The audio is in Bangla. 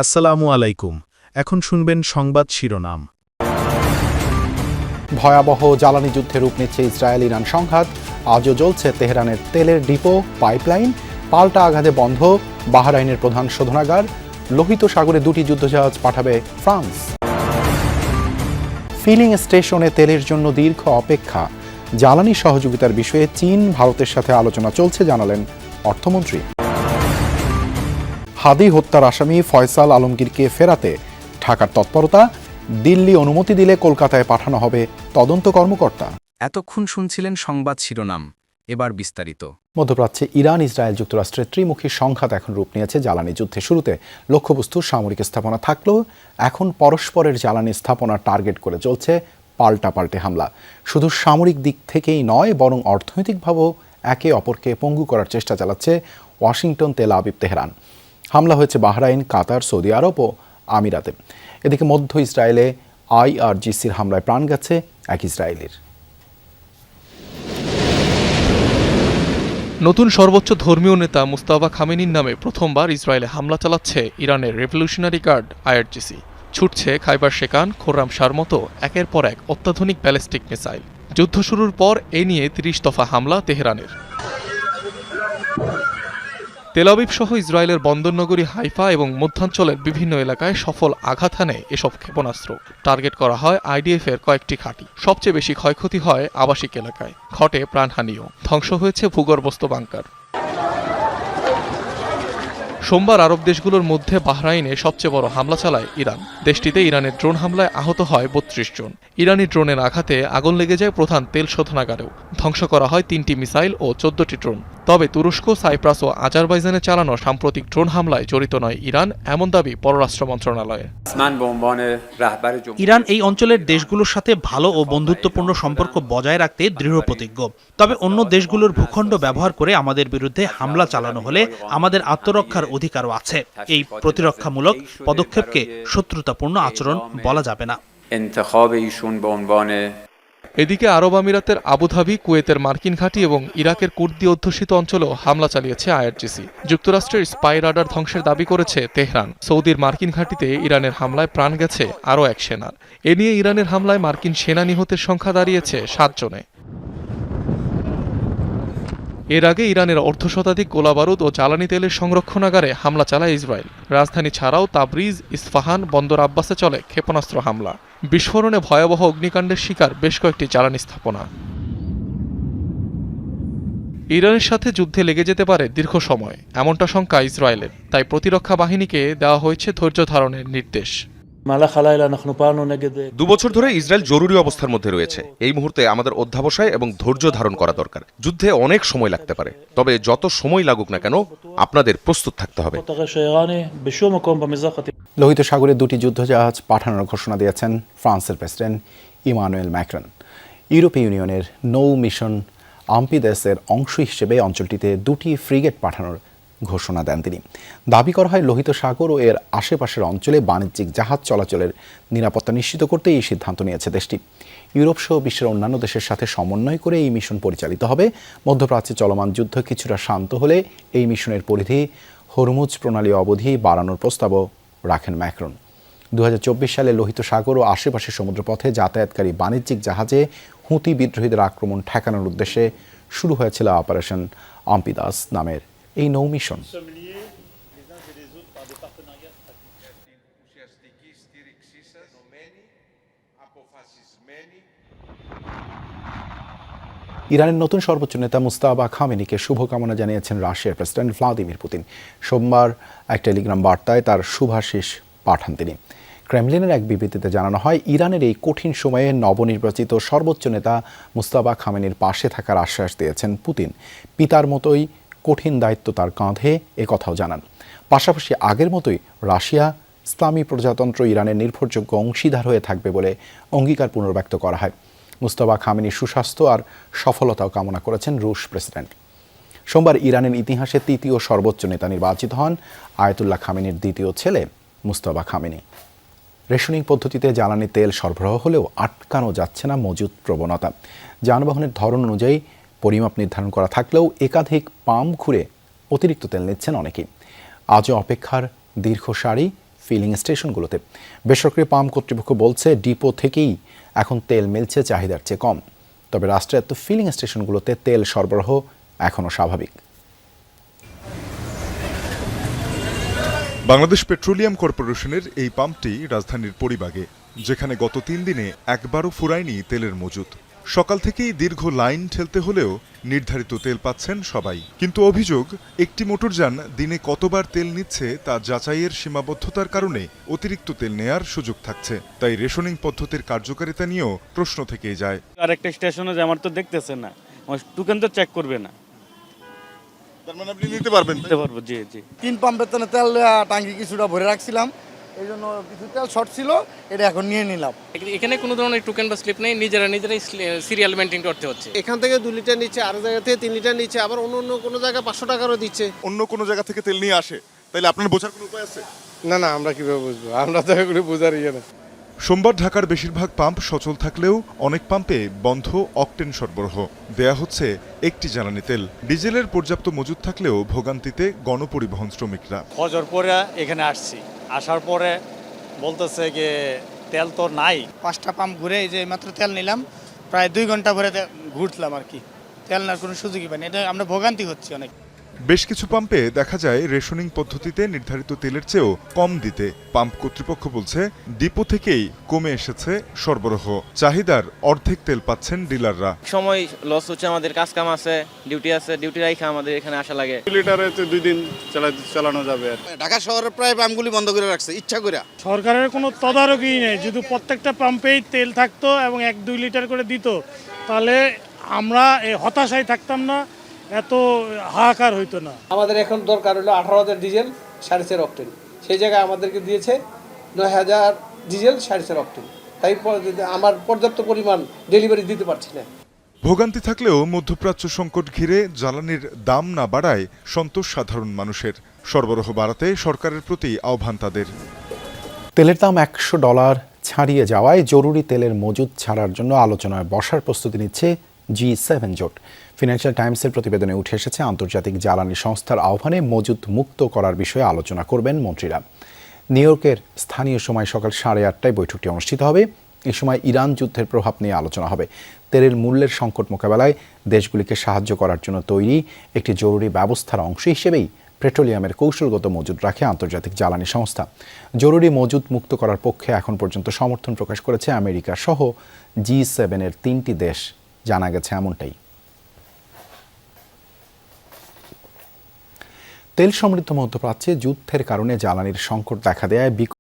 আসসালামু আলাইকুম। এখন শুনবেন সংবাদ শিরোনাম। ভয়াবহ জ্বালানি যুদ্ধে রূপ নিচ্ছে ইসরায়েল ইরান সংঘাত। আজও জ্বলছে তেহরানের তেলের ডিপো, পাইপলাইন। পাল্টা আঘাতে বন্ধ বাহরাইনের প্রধান শোধনাগার। লোহিত সাগরে 2টি যুদ্ধজাহাজ পাঠাবে ফ্রান্স। ফিলিং স্টেশনে তেলের জন্য দীর্ঘ অপেক্ষা। জ্বালানি সহযোগিতার বিষয়ে চীন ভারতের সাথে আলোচনা চলছে জানালেন অর্থমন্ত্রী। হাদি হত্যার আসামি ফয়সাল আলমগীরকে ফেরাতে ঢাকার তৎপরতা। দিল্লি অনুমতি দিলে কলকাতায় পাঠানো হবে তদন্ত কর্মকর্তা। এতক্ষণ শুনছিলেন সংবাদ শিরোনাম, এবার বিস্তারিত। মধ্যপ্রাচ্যে ইরান, ইসরায়েল, যুক্তরাষ্ট্রের ত্রিমুখী সংঘাত এখন রূপ নিয়েছে জ্বালানি যুদ্ধে। শুরুতে লক্ষ্যবস্তু সামরিক স্থাপনা থাকলেও এখন পরস্পরের জ্বালানি স্থাপনা টার্গেট করে চলছে পাল্টাপাল্টে হামলা। শুধু সামরিক দিক থেকেই নয়, বরং অর্থনৈতিকভাবেও একে অপরকে পঙ্গু করার চেষ্টা চালাচ্ছে ওয়াশিংটন, তেল আবিব, তেহরান। হামলা হয়েছে বাহরাইন, কাতার, সৌদি আরব ও আমিরাতে। এদিকে মধ্য ইসরায়েলে IRGCর হামলায় প্রাণ গেছে এক ইসরায়েলির। নতুন সর্বোচ্চ ধর্মীয় নেতা মুস্তাফা খামেনির নামে প্রথমবার ইসরায়েলে হামলা চালাচ্ছে ইরানের রেভলিউশনারি গার্ড IRGC। ছুটছে খাইবার শেকান, খোররাম শাহর মতো একের পর এক অত্যাধুনিক ব্যালিস্টিক মিসাইল। যুদ্ধ শুরুর পর এ নিয়ে 30 দফা হামলা তেহরানের। তেল আবিব সহ ইসরায়েলের বন্দরনগরী হাইফা এবং মধ্যাঞ্চলের বিভিন্ন এলাকায় সফল আঘাত হানে এসব ক্ষেপণাস্ত্র। টার্গেট করা হয় IDF-এর কয়েকটি ঘাঁটি। সবচেয়ে বেশি ক্ষয়ক্ষতি হয় আবাসিক এলাকায়, ঘটে প্রাণহানিও, ধ্বংস হয়েছে ভূগর্ভস্থ বাংকার। সোমবার আরব দেশগুলোর মধ্যে বাহরাইনে সবচেয়ে বড় হামলা চালায় ইরান। দেশটিতে ইরানের ড্রোন হামলায় আহত হয় 32 জন। ইরানি ড্রোনের আঘাতে আগুন লেগে যায় প্রধান তেল শোধনাগারেও। ধ্বংস করা হয় 3টি মিসাইল ও 14টি ড্রোন। তবে তুরস্ক, সাইপ্রাস ও আজারবাইজানে চালানো সাম্প্রতিক ড্রোন হামলায় জড়িত নয় ইরান, এমন দাবি পররাষ্ট্র মন্ত্রণালয়ের। ইরান এই অঞ্চলের দেশগুলোর সাথে ভালো ও বন্ধুত্বপূর্ণ সম্পর্ক বজায় রাখতে দৃঢ়প্রতিজ্ঞ। তবে অন্য দেশগুলোর ভূখণ্ড ব্যবহার করে আমাদের বিরুদ্ধে হামলা চালানো হলে আমাদের আত্মরক্ষার অধিকারও আছে। এই প্রতিরক্ষামূলক পদক্ষেপকে শত্রুতাপূর্ণ আচরণ বলা যাবে না। এদিকে আরব আমিরাতের আবুধাবি, কুয়েতের মার্কিন ঘাঁটি এবং ইরাকের কুর্দি অধ্যুষিত অঞ্চলেও হামলা চালিয়েছে IRGC। যুক্তরাষ্ট্রের স্পাই রাডার ধ্বংসের দাবি করেছে তেহরান। সৌদির মার্কিন ঘাঁটিতে ইরানের হামলায় প্রাণ গেছে আরও এক সেনার। এ নিয়ে ইরানের হামলায় মার্কিন সেনা নিহতের সংখ্যা দাঁড়িয়েছে 7 জনে। এর আগে ইরানের অর্ধশতাধিক গোলাবারুদ ও জ্বালানি তেলের সংরক্ষণাগারে হামলা চালায় ইসরায়েল। রাজধানী ছাড়াও তাবরিজ, ইস্পাহান, বন্দর আব্বাসে চলে ক্ষেপণাস্ত্র হামলা। বিস্ফোরণে ভয়াবহ অগ্নিকাণ্ডের শিকার বেশ কয়েকটি জ্বালানি স্থাপনা। ইরানের সাথে যুদ্ধে লেগে যেতে পারে দীর্ঘ সময়, এমনটা শঙ্কা ইসরায়েলের। তাই প্রতিরক্ষা বাহিনীকে দেওয়া হয়েছে ধৈর্য ধারণের নির্দেশ। 2 বছর ধরে ইসরায়েল জরুরি অবস্থার মধ্যে রয়েছে। এই মুহূর্তে আমাদের অধ্যবসায় এবং ধৈর্য ধারণ করা দরকার। যুদ্ধে অনেক সময় লাগতে পারে, তবে যত সময় লাগুক না কেন আপনাদের প্রস্তুত থাকতে হবে। লোহিত সাগরে 2টি যুদ্ধজাহাজ পাঠানোর ঘোষণা দিয়েছেন ফ্রান্সের প্রেসিডেন্ট ইমানুয়েল ম্যাক্রন। ইউরোপীয় ইউনিয়নের নৌ মিশন আম্পিদেসের অংশ হিসেবে অঞ্চলটিতে 2টি ফ্রিগেট পাঠানোর ঘোষণা দেন তিনি। দাবি করা হয় লোহিত সাগর ও এর আশেপাশের অঞ্চলে বাণিজ্যিক জাহাজ চলাচলের নিরাপত্তা নিশ্চিত করতে এই সিদ্ধান্ত নিয়েছে দেশটি। ইউরোপ সহ বিশ্বের অন্যান্য দেশের সাথে সমন্বয় করে এই মিশন পরিচালিত হবে। মধ্যপ্রাচ্যে চলমান যুদ্ধ কিছুটা শান্ত হলে এই মিশনের পরিধি হরমুজ প্রণালী অবধি বাড়ানোর প্রস্তাবও রাখেন ম্যাক্রন। 2024 সালে লোহিত সাগর ও আশেপাশের সমুদ্রপথে যাতায়াতকারী বাণিজ্যিক জাহাজে হুতি বিদ্রোহীদের আক্রমণ ঠেকানোর উদ্দেশ্যে শুরু হয়েছিল অপারেশন আম্পিদাস নামের এই নৌ মিশন। ইরানের নতুন সর্বোচ্চ নেতা মুস্তাফা খামেনিকে শুভকামনা জানিয়েছেন রাশিয়ার প্রেসিডেন্ট ভ্লাদিমির পুতিন। সোমবার এক টেলিগ্রাম বার্তায় তার শুভাশিস পাঠান তিনি। ক্রেমলিনের এক বিবৃতিতে জানানো হয়, ইরানের এই কঠিন সময়ে নবনির্বাচিত সর্বোচ্চ নেতা মুস্তাফা খামেনির পাশে থাকার আশ্বাস দিয়েছেন পুতিন। পিতার মতোই কঠিন দায়িত্ব তার কাঁধে, কথাও জানান। পাশাপাশি আগের মতোই রাশিয়া ইসলামী প্রজাতন্ত্র ইরানের নির্ভরযোগ্য অংশীদার হয়ে থাকবে বলে অঙ্গীকার পুনর্ব্যক্ত করা হয়। মুস্তাফা খামেনির সুস্বাস্থ্য আর সফলতাও কামনা করেছেন রুশ প্রেসিডেন্ট। সোমবার ইরানের ইতিহাসে 3য় সর্বোচ্চ নেতা নির্বাচিত হন আয়াতুল্লাহ খামেনির 2য় ছেলে মুস্তাফা খামেনি। রেশনিং পদ্ধতিতে জ্বালানি তেল সরবরাহ হলেও আটকানো যাচ্ছে না মজুদ প্রবণতা। যানবাহনের ধরন অনুযায়ী পরিমাপ নির্ধারণ করা থাকলেও একাধিক পাম্প ঘুরে অতিরিক্ত তেল নিচ্ছেন অনেকেই। আজও অপেক্ষার দীর্ঘ সারি। ফিলিং স্টেশনগুলোতে। বেসরকারি পাম্প কর্তৃপক্ষ বলছে ডিপো থেকেই এখন তেল মিলছে চাহিদার চেয়ে কম। তবে রাষ্ট্রায়ত্ত ফিলিং স্টেশনগুলোতে তেল সরবরাহ এখনও স্বাভাবিক। বাংলাদেশ পেট্রোলিয়াম কর্পোরেশনের এই পাম্পটি রাজধানীর পরিবাগে, যেখানে গত 3 দিনে একবারও ফুরায়নি তেলের মজুত। সকাল থেকেই দীর্ঘ লাইন ঠেলতে হলেও নির্ধারিত তেল পাচ্ছেন সবাই। কিন্তু অভিযোগ, একটি মোটরযান দিনে কতবার তেল নিচ্ছে তা যাচাইয়ের সীমাবদ্ধতার কারণে অতিরিক্ত তেল নেয়ার সুযোগ থাকছে। তাই রেশনিং পদ্ধতির কার্যকারিতা নিয়েও প্রশ্ন থেকেই যায়। আরেকটা স্টেশনে যে আমার তো দেখতেছে না, আমার টোকেন তো চেক করবে না। তার মানে আপনি নিতে পারবেন? নিতে পারবো, জি জি। 3 পাম্পের তেল টাঙ্কি কিছুটা ভরে রাখছিলাম, এই জন্য কিছু তেল শর্ট ছিল, এটা এখন নিয়ে নিলাম। এখানে কোনো ধরনের টোকেন বা স্লিপ নেই, নিজেরাই সিরিয়াল মেনটেন করতে হচ্ছে। এখান থেকে 2 লিটার নিচ্ছে, আরো জায়গা থেকে 3 লিটার নিচ্ছে, আবার অন্য কোনো জায়গায় 500 টাকারও দিচ্ছে। অন্য কোনো জায়গা থেকে তেল নিয়ে আসে, তাইলে আপনার বোঝার কোনো উপায় আছে? না, আমরা কিভাবে বুঝবো? আমরা তো এগুলো বোঝার ইয়ে না। সোমবার ঢাকার বেশিরভাগ পাম্প সচল থাকলেও অনেক পাম্পে বন্ধ অকটেন সরবরাহ। দেয়া হচ্ছে একটি জ্বালানি তেল। ডিজেলের পর্যাপ্ত মজুদ থাকলেও ভোগান্তিতে গণপরিবহন শ্রমিকরা। ফজর পরে এখানে আসছি, আসার পরে বলতেছে যে তেল তো নাই। 5টা পাম্প ঘুরে এই যে মাত্র তেল নিলাম, প্রায় 2 ঘন্টা ভরে ঘুরলাম আর কি, তেল নেওয়ার কোনো সুযোগই পাইনি। এটা আমরা ভোগান্তি হচ্ছি অনেক। বেশ কিছু পাম্পে দেখা যায় রেশনিং পদ্ধতিতে নির্ধারিত তেলের চেয়েও কম দিতে। পাম্প কর্তৃপক্ষ বলছে ডিপো থেকেই কমে এসেছে সরবরাহ। চাহিদার অর্ধেক তেল পাচ্ছেন ডিলাররা। সময় লস হচ্ছে, আমাদের কাজ কাম আছে, ডিউটি আছে, ডিউটি রাইখা আমাদের এখানে আসা লাগে। লিটারে 2 দিন চালানো যাবে। ঢাকা শহরের প্রায় পাম্পগুলি বন্ধ করে রাখছে ইচ্ছা করে। সরকারের কোনো তদারকি নেই। যদি প্রত্যেকটা পাম্পেই তেল থাকতো এবং 1-2 লিটার করে দিত, তাহলে আমরা এই হতাশায় থাকতাম না, এত হাহাকার হইতো না। আমাদের এখন দরকার হলো 18,000 ডিজেল 4.5 অক্টেন, সেই জায়গায় আমাদেরকে দিয়েছে 9,000 ডিজেল 4.5 অক্টেন। তাই আমার পর্যাপ্ত পরিমাণ ডেলিভারি দিতে পারছি না। ভোগান্তি থাকলেও মধ্যপ্রাচ্য সংকট ঘিরে জ্বালানির দাম না বাড়ায় সন্তোষ সাধারণ মানুষের। সরবরাহ বাড়াতে সরকারের প্রতি আহ্বান তাদের। তেলের দাম $100 ছাড়িয়ে যাওয়ায় জরুরি তেলের মজুদ ছাড়ার জন্য আলোচনায় বসার প্রস্তুতি নিচ্ছে G7 জোট। ফিনান্সিয়াল টাইমসের প্রতিবেদনে উঠে এসেছে, আন্তর্জাতিক জ্বালানি সংস্থার আহ্বানে মজুদ মুক্ত করার বিষয়ে আলোচনা করবেন মন্ত্রীরা। নিউ ইয়র্কের স্থানীয় সময় সকাল 8:30টায় বৈঠকটি অনুষ্ঠিত হবে। এই সময় ইরান যুদ্ধের প্রভাব নিয়ে আলোচনা হবে। তেলের মূল্যের সংকট মোকাবেলায় দেশগুলিকে সাহায্য করার জন্য তৈরি একটি জরুরি ব্যবস্থার অংশ হিসেবেই পেট্রোলিয়ামের কৌশলগত মজুদ রাখে আন্তর্জাতিক জ্বালানি সংস্থা। জরুরি মজুদ মুক্ত করার পক্ষে এখন পর্যন্ত সমর্থন প্রকাশ করেছে আমেরিকা সহ G7-এর 3টি দেশ, জানা গেছে এমনটাই। তেল সমৃদ্ধ মধ্যপ্রাচ্যে যুদ্ধের কারণে জ্বালানির সংকট দেখা দেয়